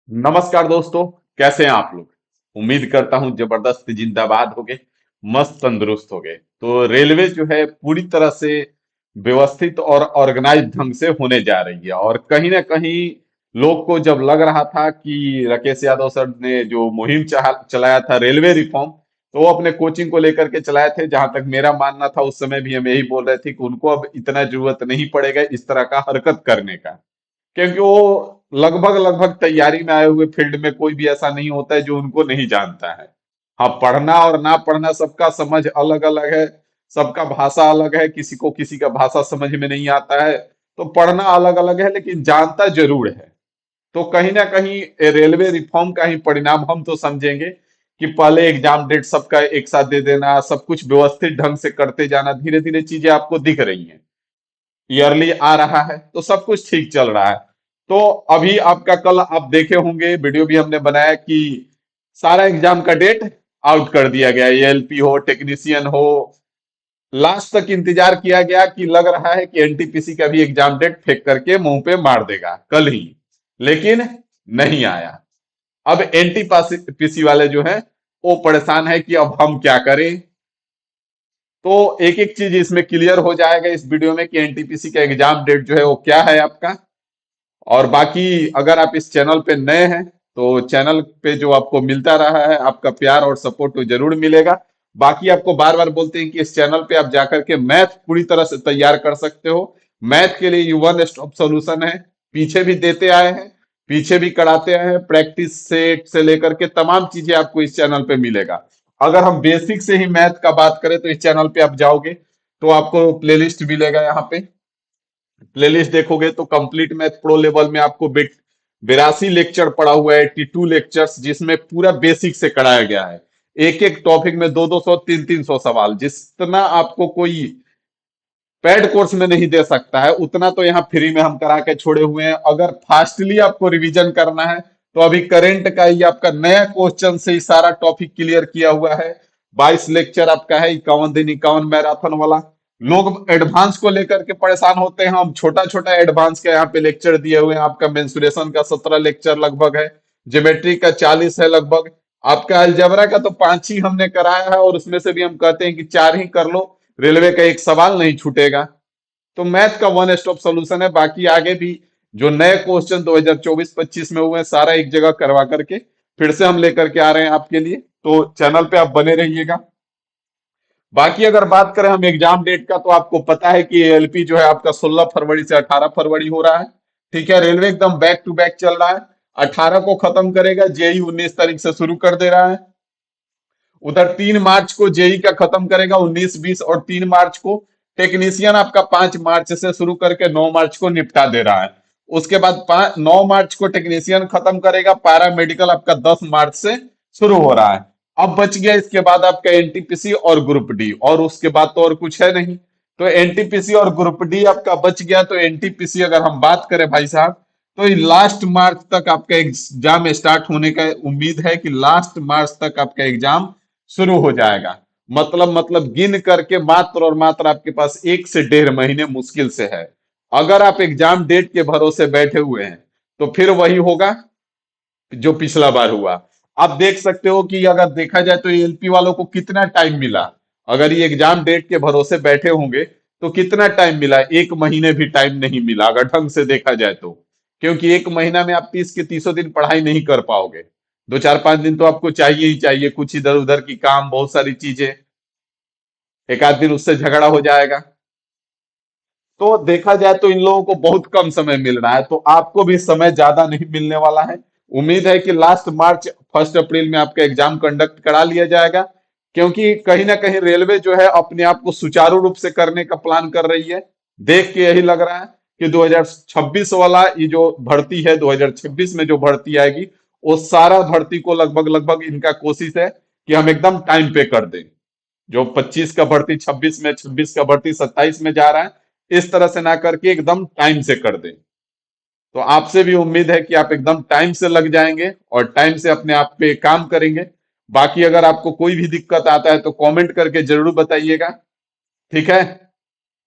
नमस्कार दोस्तों। कैसे हैं आप लोग। उम्मीद करता हूं जबरदस्त जिंदाबाद हो गए, मस्त तंदुरुस्त हो गए। तो रेलवे जो है पूरी तरह से व्यवस्थित और ऑर्गेनाइज ढंग से होने जा रही है। और कहीं ना कहीं लोग को जब लग रहा था कि राकेश यादव सर ने जो मुहिम चलाया था रेलवे रिफॉर्म, तो वो अपने कोचिंग को लेकर के चलाए थे। जहां तक मेरा मानना था उस समय भी हम यही बोल रहे थे कि उनको अब इतना जरूरत नहीं पड़ेगा इस तरह का हरकत करने का, क्योंकि वो लगभग लगभग तैयारी में आए हुए फील्ड में कोई भी ऐसा नहीं होता है जो उनको नहीं जानता है। हाँ, पढ़ना और ना पढ़ना सबका समझ अलग अलग है, सबका भाषा अलग है, किसी का भाषा समझ में नहीं आता है। तो पढ़ना अलग अलग है लेकिन जानता जरूर है। तो कहीं ना कहीं ये रेलवे रिफॉर्म का ही परिणाम हम तो समझेंगे कि पहले एग्जाम डेट सबका एक साथ दे देना, सब कुछ व्यवस्थित ढंग से करते जाना, धीरे धीरे चीजें आपको दिख रही हैं। ईयरली आ रहा है तो सब कुछ ठीक चल रहा है। तो अभी आपका कल आप देखे होंगे, वीडियो भी हमने बनाया कि सारा एग्जाम का डेट आउट कर दिया गया। एएलपी हो, टेक्नीशियन हो, लास्ट तक इंतजार किया गया कि लग रहा है कि एनटीपीसी का भी एग्जाम डेट फेंक करके मुंह पे मार देगा कल ही, लेकिन नहीं आया। अब एनटीपीसी वाले जो है वो परेशान है कि अब हम क्या करें। तो एक एक चीज इसमें क्लियर हो जाएगा इस वीडियो में कि एनटीपीसी का एग्जाम डेट जो है वो क्या है आपका। और बाकी अगर आप इस चैनल पे नए हैं तो चैनल पे जो आपको मिलता रहा है आपका प्यार और सपोर्ट तो जरूर मिलेगा। बाकी आपको बार बार बोलते हैं कि इस चैनल पे आप जाकर के मैथ पूरी तरह से तैयार कर सकते हो। मैथ के लिए ये वन स्टॉप सॉल्यूशन है। पीछे भी देते आए हैं, पीछे भी कराते आए हैं, प्रैक्टिस सेट से लेकर के तमाम चीजें आपको इस चैनल पे मिलेगा। अगर हम बेसिक से ही मैथ का बात करें तो इस चैनल पे आप जाओगे तो आपको प्लेलिस्ट मिलेगा। यहाँ पे प्लेलिस्ट देखोगे तो कंप्लीट मैथ प्रो लेवल में आपको 82 लेक्चर पड़ा हुआ है, 82 लेक्चर्स, जिसमें पूरा बेसिक से कराया गया है। एक एक टॉपिक में 200 200 300 300 सवाल, जितना आपको कोई पेड कोर्स में नहीं दे सकता है उतना तो यहाँ फ्री में हम करा के छोड़े हुए हैं। अगर फास्टली आपको रिवीजन करना है तो अभी करंट का ही आपका नया क्वेश्चन से ही सारा टॉपिक क्लियर किया हुआ है। 22 लेक्चर आपका है, 51 दिन 51 मैराथन वाला। लोग एडवांस को लेकर के परेशान होते हैं, हम छोटा छोटा एडवांस का यहाँ पे लेक्चर दिए हुए हैं। आपका मेंसुरेशन का 17 लेक्चर लगभग है, ज्योमेट्री का 40 है लगभग, आपका अलजेब्रा का तो 5 ही हमने कराया है और उसमें से भी हम कहते हैं कि 4 ही कर लो, रेलवे का एक सवाल नहीं छूटेगा। तो मैथ का वन स्टॉप सॉल्यूशन है। बाकी आगे भी जो नए क्वेश्चन 2024-25 में हुए हैं सारा एक जगह करवा करके फिर से हम लेकर के आ रहे हैं आपके लिए। तो चैनल पे आप बने रहिएगा। बाकी अगर बात करें हम एग्जाम डेट का तो आपको पता है कि एलपी जो है आपका 16 फरवरी से 18 फरवरी हो रहा है। ठीक है, रेलवे एकदम बैक टू बैक चल रहा है। 18 को खत्म करेगा, जेई 19 तारीख से शुरू कर दे रहा है। उधर 3 मार्च को जेई का खत्म करेगा, 19 20 और 3 मार्च को। टेक्नीशियन आपका 5 मार्च से शुरू करके 9 मार्च को निपटा दे रहा है। उसके बाद 9 मार्च को टेक्नीशियन खत्म करेगा, पैरा मेडिकल आपका 10 मार्च से शुरू हो रहा है। अब बच गया इसके बाद आपका एनटीपीसी और ग्रुप डी, और उसके बाद तो और कुछ है नहीं। तो एनटीपीसी और ग्रुप डी आपका बच गया। तो एनटीपीसी अगर हम बात करें भाई साहब, तो लास्ट मार्च तक आपका एग्जाम स्टार्ट होने का उम्मीद है कि लास्ट मार्च तक आपका एग्जाम शुरू हो जाएगा। मतलब गिन करके मात्र और मात्र आपके पास 1 से 1.5 महीने मुश्किल से है। अगर आप एग्जाम डेट के भरोसे बैठे हुए हैं तो फिर वही होगा जो पिछला बार हुआ। आप देख सकते हो कि अगर देखा जाए तो एलपी वालों को कितना टाइम मिला। अगर ये एग्जाम डेट के भरोसे बैठे होंगे तो कितना टाइम मिला, 1 महीने भी टाइम नहीं मिला अगर ढंग से देखा जाए तो। क्योंकि 1 महीना में आप 30 के 30 दिन पढ़ाई नहीं कर पाओगे। 2 4 5 दिन तो आपको चाहिए ही चाहिए, कुछ इधर उधर की काम, बहुत सारी चीजें, एक आध दिन उससे झगड़ा हो जाएगा। तो देखा जाए तो इन लोगों को बहुत कम समय मिल रहा है, तो आपको भी समय ज्यादा नहीं मिलने वाला है। उम्मीद है कि लास्ट मार्च 1 अप्रैल में आपका एग्जाम कंडक्ट करा लिया जाएगा। क्योंकि कहीं ना कहीं रेलवे जो है अपने आप को सुचारू रूप से करने का प्लान कर रही है। देख के यही लग रहा है कि 2026 वाला ये जो भर्ती है, 2026 में जो भर्ती आएगी वो सारा भर्ती को लगभग लगभग इनका कोशिश है कि हम एकदम टाइम पे कर दें। जो 25 का भर्ती 26 में, 26 का भर्ती 27 में जा रहा है, इस तरह से ना करके एकदम टाइम से कर दें। तो आपसे भी उम्मीद है कि आप एकदम टाइम से लग जाएंगे और टाइम से अपने आप पे काम करेंगे। बाकी अगर आपको कोई भी दिक्कत आता है तो कमेंट करके जरूर बताइएगा। ठीक है,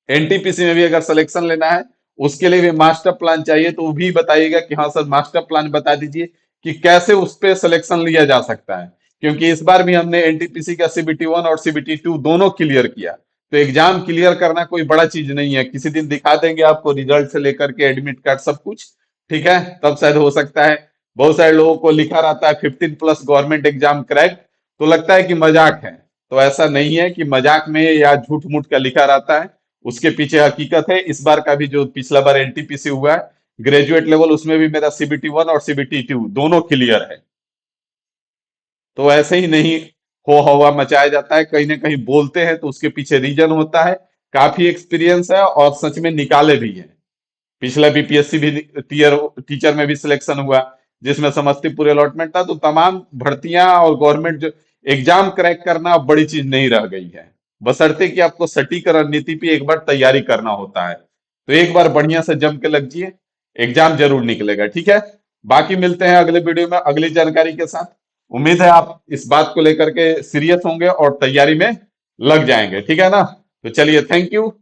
एनटीपीसी में भी अगर सिलेक्शन लेना है, उसके लिए भी मास्टर प्लान चाहिए तो वो भी बताइएगा कि हाँ सर मास्टर प्लान बता दीजिए, कि कैसे उस पे सिलेक्शन लिया जा सकता है, क्योंकि इस बार भी हमने एनटीपीसी का सीबीटी 1 और सीबीटी 2 दोनों क्लियर किया। तो एग्जाम क्लियर करना कोई बड़ा चीज नहीं है, किसी दिन दिखा देंगे आपको रिजल्ट से लेकर के एडमिट कार्ड सब कुछ, ठीक है, तब शायद हो सकता है। बहुत सारे लोगों को लिखा रहता है 15+ गवर्नमेंट एग्जाम क्रैक, तो लगता है कि मजाक है। तो ऐसा नहीं है कि मजाक में या झूठ मूठ का लिखा रहता है, उसके पीछे हकीकत है। इस बार का भी जो पिछला बार एनटीपीसी हुआ है ग्रेजुएट लेवल, उसमें भी मेरा सीबीटी 1 और सीबीटी 2 दोनों क्लियर है। तो ऐसे ही नहीं हो हवा मचाया जाता है, कहीं ना कहीं बोलते हैं तो उसके पीछे रीजन होता है। काफी एक्सपीरियंस है और सच में निकाले भी हैं। पिछला बीपीएससी भी टीयर टीचर में भी सिलेक्शन हुआ, जिसमें समस्तीपुर अलॉटमेंट था। तो तमाम भर्तियां और गवर्नमेंट जो एग्जाम क्रैक करना अब बड़ी चीज नहीं रह गई है, बशर्ते कि आपको सटीक रणनीति पे एक बार तैयारी करना होता है। तो एक बार बढ़िया से जम के लग जाइए, एग्जाम जरूर निकलेगा, ठीक है। बाकी मिलते हैं अगले वीडियो में अगली जानकारी के साथ। उम्मीद है आप इस बात को लेकर के सीरियस होंगे और तैयारी में लग जाएंगे, ठीक है ना। तो चलिए, थैंक यू।